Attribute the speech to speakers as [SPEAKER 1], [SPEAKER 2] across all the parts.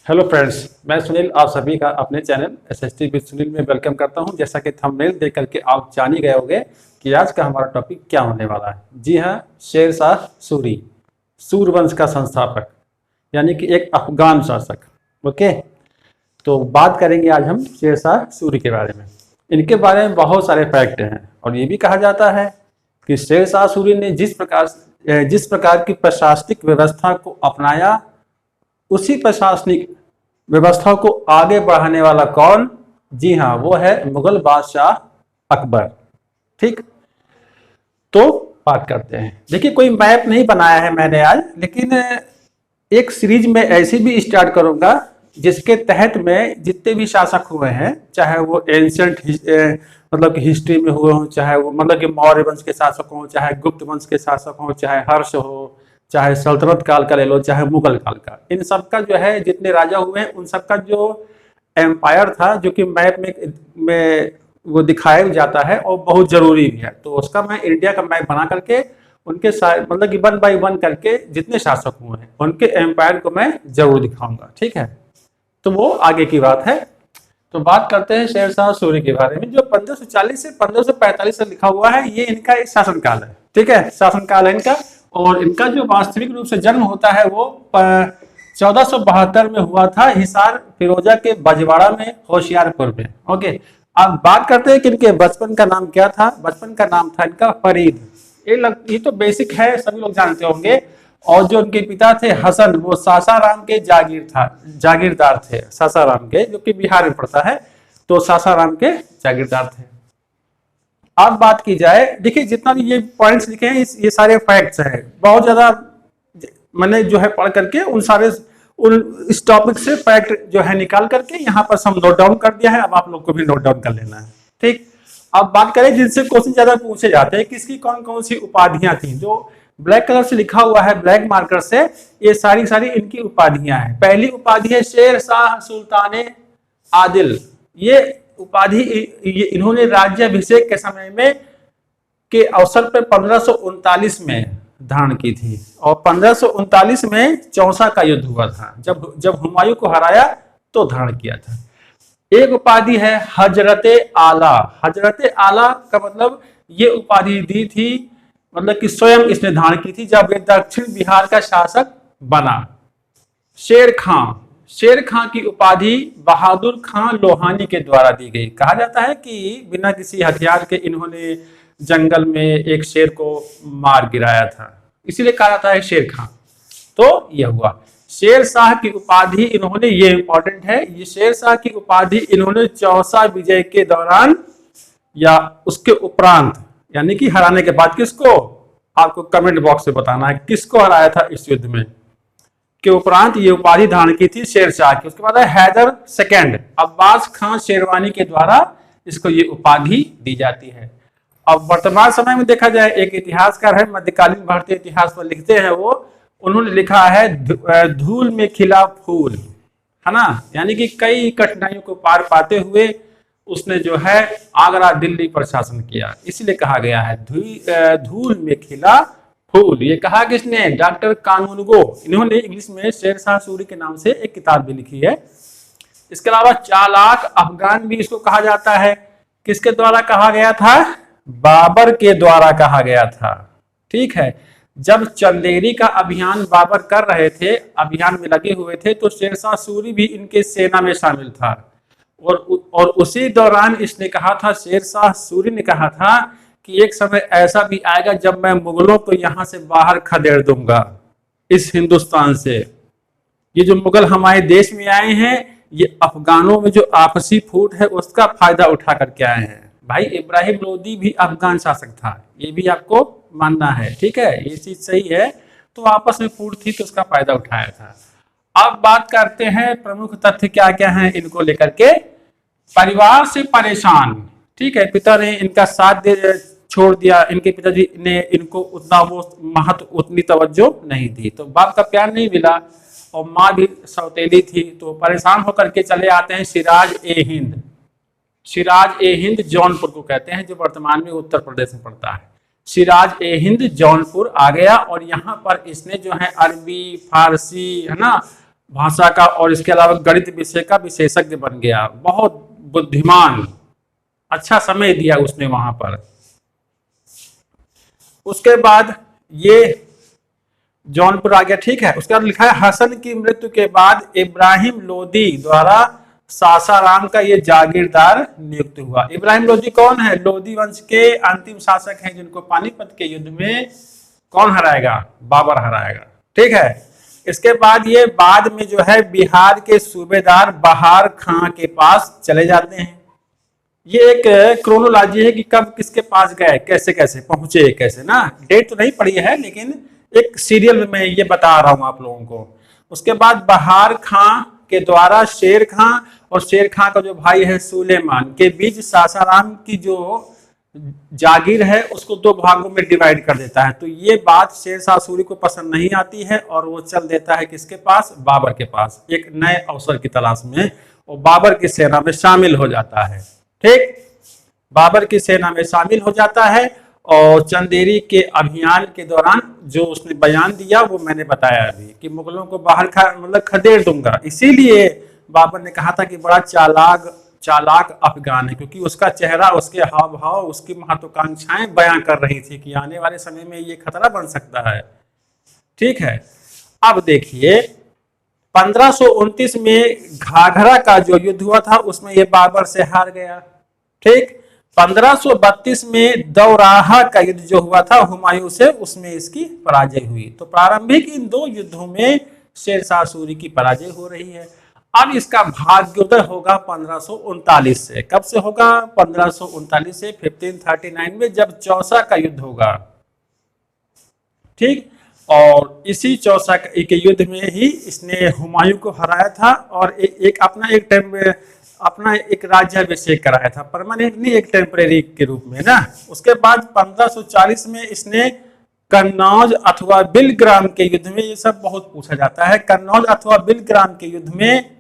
[SPEAKER 1] Hello friends, मैं सुनील आप सभी का अपने चैनल एसएसटी विद सुनील में वेलकम करता हूं। जैसा कि थंबनेल देख करके आप जान ही गए होंगे कि आज का हमारा टॉपिक क्या होने वाला है। जी हां, शेर शाह सूरी, सूरवंश का संस्थापक, यानी कि एक अफगान शासक। ओके, तो बात करेंगे आज हम शेर शाह सूरी के बारे में। इनके बारे में बहुत सारे फैक्ट हैं और ये भी कहा जाता है कि शेर शाह सूरी ने जिस प्रकार की प्रशासनिक व्यवस्था को अपनाया, उसी प्रशासनिक व्यवस्था को आगे बढ़ाने वाला कौन? जी हाँ, वो है मुगल बादशाह अकबर। ठीक, तो बात करते हैं। देखिए, कोई मैप नहीं बनाया है मैंने आज, लेकिन एक सीरीज में ऐसी भी स्टार्ट करूंगा जिसके तहत में जितने भी शासक हुए हैं, चाहे वो एंशियंट मतलब कि हिस्ट्री में हुए हों, चाहे वो मतलब कि मौर्य वंश के शासक हों, चाहे गुप्त वंश के शासक हों, चाहे हर्ष हो, चाहे सल्तनत काल का ले लो, चाहे मुगल काल का, इन सब का जो है जितने राजा हुए हैं उन सब का जो एम्पायर था, जो कि मैप में वो दिखाया जाता है और बहुत जरूरी भी है, तो उसका मैं इंडिया का मैप बना करके उनके मतलब कि 1 बाय 1 करके जितने शासक हुए हैं उनके एम्पायर को मैं जरूर दिखाऊंगा। ठीक है, तो वो आगे की बात है। तो बात करते हैं शेर शाह सूरी के बारे में, जो 1540 से 1545 से लिखा हुआ है। ये इनका एक शासनकाल है। ठीक है, शासनकाल है इनका। और इनका जो वास्तविक रूप से जन्म होता है वो 1472 में हुआ था, हिसार फिरोजा के बजवाड़ा में, होशियारपुर में। ओके, अब बात करते हैं कि इनके बचपन का नाम क्या था। बचपन का नाम था इनका फरीद। ये तो बेसिक है, सभी लोग जानते होंगे। और जो उनके पिता थे हसन, वो सासाराम के जागीरदार थे, सासाराम के, जो कि बिहार में पड़ता है। तो सासाराम के जागीरदार थे। अब बात की जाए, देखिए जितना भी ये पॉइंट्स लिखे हैं ये सारे फैक्ट्स हैं। बहुत ज्यादा मैंने जो है पढ़ करके इस टॉपिक से फैक्ट जो है निकाल करके यहाँ पर हम नोट डाउन कर दिया है। अब आप लोग को भी नोट डाउन कर लेना है। ठीक, अब बात करें जिनसे क्वेश्चन ज्यादा पूछे जाते हैं, किसकी कौन कौन सी उपाधियां थी। जो ब्लैक कलर से लिखा हुआ है, ब्लैक मार्कर से, ये सारी सारी इनकी उपाधियां हैं। पहली उपाधि है शेर शाह सुल्तान आदिल। ये उपाधि इन्होंने राज्याभिषेक के समय में के अवसर पर 1539 में धारण की थी। और 1539 में चौसा का युद्ध हुआ था, जब हुमायूं को हराया तो धारण किया था। एक उपाधि है हजरते आला। हजरते आला का मतलब ये उपाधि दी थी, मतलब कि स्वयं इसने धारण की थी जब ये दक्षिण बिहार का शासक बना। शेर खां। शेर खां की उपाधि बहादुर खां लोहानी के द्वारा दी गई। कहा जाता है कि बिना किसी हथियार के इन्होंने जंगल में एक शेर को मार गिराया था, इसीलिए कहा जाता है शेर खां। तो यह हुआ। शेर शाह की उपाधि इन्होंने, ये इंपॉर्टेंट है, ये शेर शाह की उपाधि इन्होंने चौसा विजय के दौरान या उसके उपरांत, यानी कि हराने के बाद, किसको, आपको कमेंट बॉक्स में बताना है किसको हराया था इस युद्ध में, के उपरांत ये उपाधि धारण की थी शेर शाह की। उसके बाद है हैदर सेकंड, अब्बास खान शेरवानी के द्वारा इसको ये उपाधि दी जाती है। अब वर्तमान समय में देखा जाए, एक इतिहासकार है, मध्यकालीन भारतीय इतिहास पर लिखते हैं वो, उन्होंने लिखा है धूल में खिला फूल, है ना, यानी कि कई कठिनाइयों को पार पाते हुए उसने जो है आगरा दिल्ली पर शासन किया, इसलिए कहा गया है धूल में खिला फूल। ये कहा किसने? डॉक्टर कानूनगो। इन्होंने इंग्लिश में शेर शाह सूरी के नाम से एक किताब भी लिखी है। इसके अलावा चालाक अफगान भी इसको कहा जाता है। किसके द्वारा कहा गया था? बाबर के द्वारा कहा गया था। ठीक है, जब चंदेरी का अभियान बाबर कर रहे थे, अभियान में लगे हुए थे, तो शेर शाह सूरी भी इनके सेना में शामिल था। और उसी दौरान इसने कहा था, शेर शाह सूरी ने कहा था कि एक समय ऐसा भी आएगा जब मैं मुगलों को यहां से बाहर खदेड़ दूंगा, इस हिंदुस्तान से। ये जो मुगल हमारे देश में आए हैं, ये अफगानों में जो आपसी फूट है उसका फायदा उठा करके आए हैं। भाई इब्राहिम लोदी भी अफगान शासक था, ये भी आपको मानना है। ठीक है, ये चीज सही है। तो आपस में फूट थी तो उसका फायदा उठाया था। अब बात करते हैं प्रमुख तथ्य क्या क्या हैं इनको लेकर के। परिवार से परेशान। ठीक है, पिता ने इनका साथ छोड़ दिया, इनके पिताजी ने इनको उतना वो महत्व, उतनी तवज्जो नहीं दी, तो बाप का प्यार नहीं मिला और माँ भी सौतेली थी, तो परेशान होकर के चले आते हैं सिराज ए हिंद। सिराज ए हिंद जौनपुर को कहते हैं, जो वर्तमान में उत्तर प्रदेश में पड़ता है। सिराज ए हिंद जौनपुर आ गया और यहाँ पर इसने जो है अरबी, फारसी, है ना, भाषा का और इसके अलावा गणित विषय का विशेषज्ञ बन गया। बहुत बुद्धिमान, अच्छा समय दिया उसने वहां पर। उसके बाद ये जौनपुर आ गया, ठीक है। उसके बाद लिखा है हसन की मृत्यु के बाद इब्राहिम लोदी द्वारा सासाराम का ये जागीरदार नियुक्त हुआ। इब्राहिम लोदी कौन है? लोदी वंश के अंतिम शासक हैं जिनको पानीपत के युद्ध में कौन हराएगा? बाबर हराएगा, ठीक है। इसके बाद ये बाद में जो है बिहार के सूबेदार बहार खां के पास चले जाते हैं। ये एक क्रोनोलॉजी है कि कब किसके पास गए, कैसे कैसे पहुंचे, कैसे ना, डेट तो नहीं पड़ी है लेकिन एक सीरियल में ये बता रहा हूं आप लोगों को। उसके बाद बहार खां के द्वारा शेर खां और शेर खां का जो भाई है सुलेमान के बीच सासाराम की जो जागीर है उसको दो भागों में डिवाइड कर देता है। तो ये बात शेर शाह सूरी को पसंद नहीं आती है और वो चल देता है किसके पास? बाबर के पास, एक नए अवसर की तलाश में। और बाबर की सेना में शामिल हो जाता है, ठीक। बाबर की सेना में शामिल हो जाता है और चंदेरी के अभियान के दौरान जो उसने बयान दिया वो मैंने बताया अभी कि मुगलों को बाहर मतलब खदेड़ दूंगा। इसीलिए बाबर ने कहा था कि बड़ा चालाक अफगान है, क्योंकि उसका चेहरा, उसके हाव भाव, उसकी महत्वाकांक्षाएं बयां कर रही थी कि आने वाले समय में ये खतरा बन सकता है, ठीक है। अब देखिए 1529 में घाघरा का जो युद्ध हुआ था उसमें ये बाबर से हार गया, ठीक। 1532 में दौराहा का युद्ध जो हुआ था हुमायूं से, उसमें इसकी पराजय हुई। तो प्रारंभिक इन दो युद्धों में शेरशाह सूरी की पराजय हो रही है। अब इसका भाग्योदय होगा 1539 से। कब से होगा? 1539 से 1539 में, जब चौसा का युद्ध होगा, ठीक। और इसी चौसा के युद्ध में ही इसने हुमायूं को हराया था और अपना एक राज्याभिषेक कराया था, परमानेंट नहीं, एक टेम्परेरी के रूप में ना। उसके बाद 1540 में इसने कन्नौज अथवा बिलग्राम के युद्ध में, ये सब बहुत पूछा जाता है, कन्नौज अथवा बिलग्राम के युद्ध में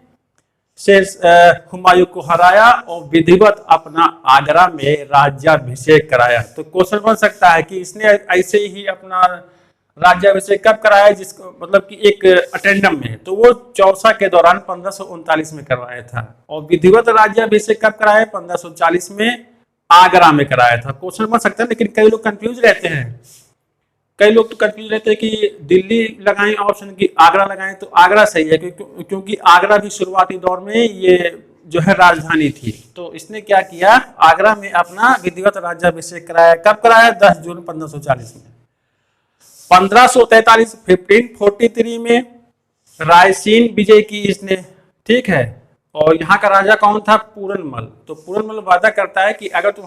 [SPEAKER 1] हुमायूं को हराया और विधिवत अपना आगरा में राज्याभिषेक कराया। तो क्वेश्चन बन सकता है कि इसने ऐसे ही अपना राज्याभिषेक कब कराया, जिसको मतलब कि एक अटेंडम में, तो वो चौसा के दौरान 1539 में करवाया था। और विधिवत राज्याभिषेक कब कराया? 1540 में आगरा में कराया था। क्वेश्चन बन सकता है, लेकिन कई लोग कंफ्यूज रहते हैं, कई लोग तो कंफ्यूज रहते हैं कि दिल्ली लगाएं ऑप्शन की आगरा लगाएं। तो आगरा सही है, क्योंकि आगरा भी शुरुआती दौर में ये जो है राजधानी थी। तो इसने क्या किया, आगरा में अपना विधिवत राज्याभिषेक कराया। कब कराया? 10 जून 1540 में। 1543 में रायसीन विजय की इसने, ठीक है। और यहाँ का राजा कौन था? पूरनमल। तो पूरनमल वादा करता है कि अगर तुम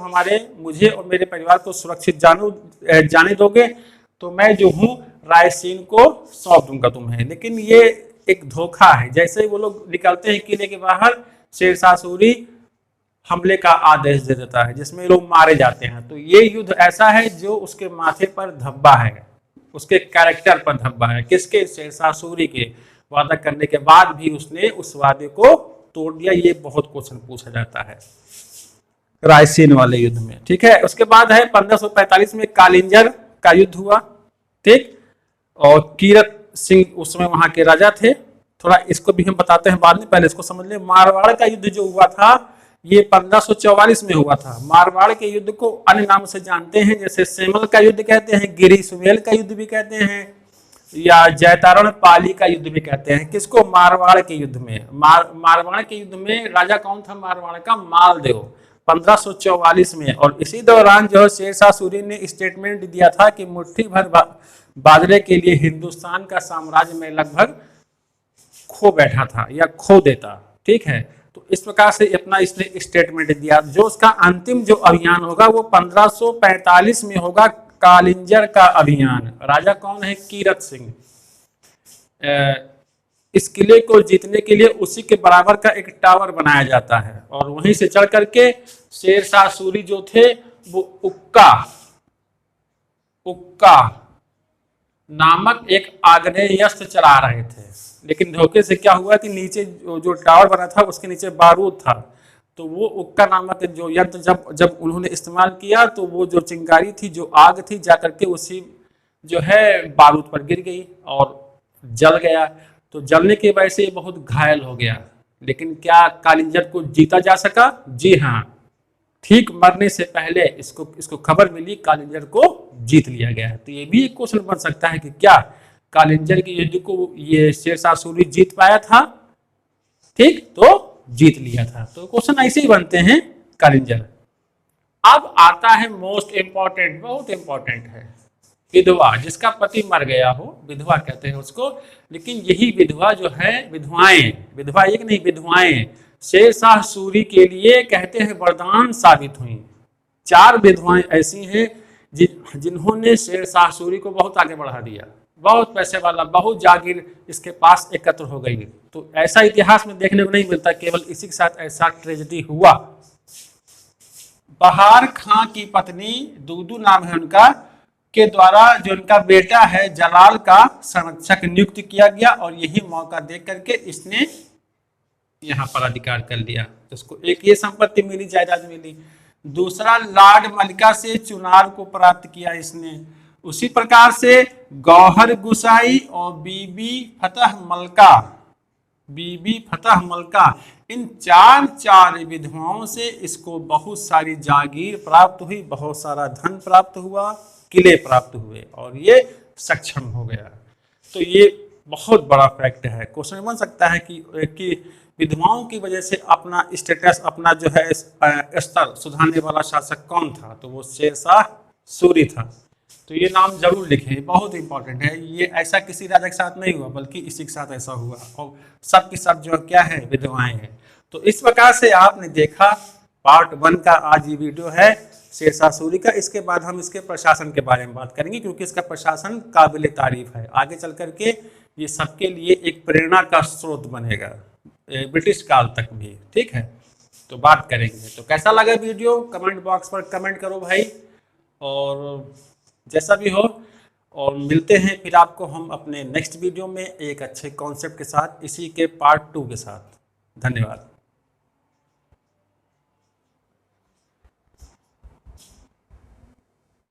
[SPEAKER 1] मुझे और मेरे परिवार को सुरक्षित जाने दोगे तो मैं जो हूँ रायसीन को सौंप दूंगा तुम्हें। लेकिन ये एक धोखा है। जैसे ही वो लोग निकलते हैं किले के बाहर, शेरशाह सूरी हमले का आदेश दे देता है, जिसमें लोग मारे जाते हैं। तो ये युद्ध ऐसा है जो उसके माथे पर धब्बा है, उसके कैरेक्टर पर धब्बा है। किसके? शेरशाह सूरी के। वादा करने के बाद भी उसने उस वादे को तोड़ दिया। ये बहुत क्वेश्चन पूछा जाता है रायसीन वाले युद्ध में, ठीक है। उसके बाद है 1545 में कालिंजर का युद्ध हुआ, ठीक। और कीरत सिंह उस समय वहां के राजा थे। थोड़ा इसको भी हम बताते हैं बाद में, पहले इसको समझ लें। मारवाड़ का युद्ध जो हुआ था ये 1544 में हुआ था। मारवाड़ के युद्ध को अन्य नाम से जानते हैं, जैसे सेमल का युद्ध कहते हैं, गिरी सुमेल का युद्ध भी कहते हैं, या जैतारण पाली का युद्ध भी कहते हैं। किसको? मारवाड़ के युद्ध में। मारवाड़ के युद्ध में राजा कौन था मारवाड़ का? मालदेव, 1544 में। और इसी दौरान जो शेरशाह सूरी ने स्टेटमेंट दिया था कि मुट्ठी भर बाजरे के लिए हिंदुस्तान का साम्राज्य में लगभग खो बैठा था या खो देता, ठीक है। तो इस प्रकार से अपना इसने स्टेटमेंट दिया। जो उसका अंतिम जो अभियान होगा वो 1545 में होगा, कालिंजर का अभियान। राजा कौन है? कीरत सिंह। इस किले को जीतने के लिए उसी के बराबर का एक टावर बनाया जाता है और वहीं से चढ़ करके शेरशाह सूरी जो थे वो उक्का नामक एक आग्नेयास्त्र चला रहे थे। लेकिन धोखे से क्या हुआ कि नीचे जो टावर बना था उसके नीचे बारूद था। तो वो उक्का नामक जो यंत्र जब उन्होंने इस्तेमाल किया तो वो जो चिंगारी थी, जो आग थी, जाकर के उसी जो है बारूद पर गिर गई और जल गया। तो जलने की वजह से ये बहुत घायल हो गया। लेकिन क्या कालिंजर को जीता जा सका? जी हाँ, ठीक मरने से पहले इसको खबर मिली, कालिंजर को जीत लिया गया है। तो ये भी एक क्वेश्चन बन सकता है कि क्या कालिंजर की युद्ध को ये शेरशाह सूरी जीत पाया था? ठीक, तो जीत लिया था। तो क्वेश्चन ऐसे ही बनते हैं कालिंजर। अब आता है मोस्ट इंपॉर्टेंट, बहुत इंपॉर्टेंट है, विधवा, जिसका पति मर गया हो, विधवा कहते हैं उसको। लेकिन यही विधवा जो है, विधवाएं, विधवा एक नहीं, विधवाएं शेरशाह सूरी के लिए कहते हैं वरदान साबित हुई। 4 विधवाएं ऐसी हैं जिन्होंने शेरशाह सूरी को बहुत आगे बढ़ा दिया। बहुत पैसे वाला, बहुत जागीर इसके पास एकत्र हो गई। तो ऐसा इतिहास में देखने को नहीं मिलता, केवल इसी के साथ ऐसा ट्रेजेडी हुआ। बहार खां की पत्नी दूदू नाम है उनका, के द्वारा जो उनका बेटा है जलाल का संरक्षक नियुक्त किया गया, और यही मौका देख करके इसने यहाँ पर अधिकार कर लिया। तो उसको एक ये संपत्ति मिली, जायदाद मिली। दूसरा, लॉर्ड मलिका से चुनार को प्राप्त किया इसने। उसी प्रकार से गौहर गुसाई और बीबी फतह मलका, इन चार विधवाओं से इसको बहुत सारी जागीर प्राप्त हुई, बहुत सारा धन प्राप्त हुआ, किले प्राप्त हुए, और ये सक्षम हो गया। तो ये बहुत बड़ा फैक्ट है। क्वेश्चन बन सकता है कि विधवाओं की वजह से अपना स्टेटस, अपना जो है स्तर सुधारने वाला शासक कौन था? तो वो शेरशाह सूरी था। तो ये नाम जरूर लिखें, बहुत इंपॉर्टेंट है। ये ऐसा किसी राजा के साथ नहीं हुआ, बल्कि इसी के साथ ऐसा हुआ, और सब की सब जो क्या है, विधवाएं हैं। तो इस प्रकार से आपने देखा पार्ट 1 का आज ये वीडियो है शेरशाह सूरी का। इसके बाद हम इसके प्रशासन के बारे में बात करेंगे, क्योंकि इसका प्रशासन काबिल तारीफ है। आगे चल करके ये सबके लिए एक प्रेरणा का स्रोत बनेगा, ब्रिटिश काल तक भी। ठीक है, तो बात करेंगे। तो कैसा लगा वीडियो, कमेंट बॉक्स पर कमेंट करो भाई, और जैसा भी हो। और मिलते हैं फिर आपको हम अपने नेक्स्ट वीडियो में एक अच्छे कॉन्सेप्ट के साथ, इसी के पार्ट 2 के साथ। धन्यवाद।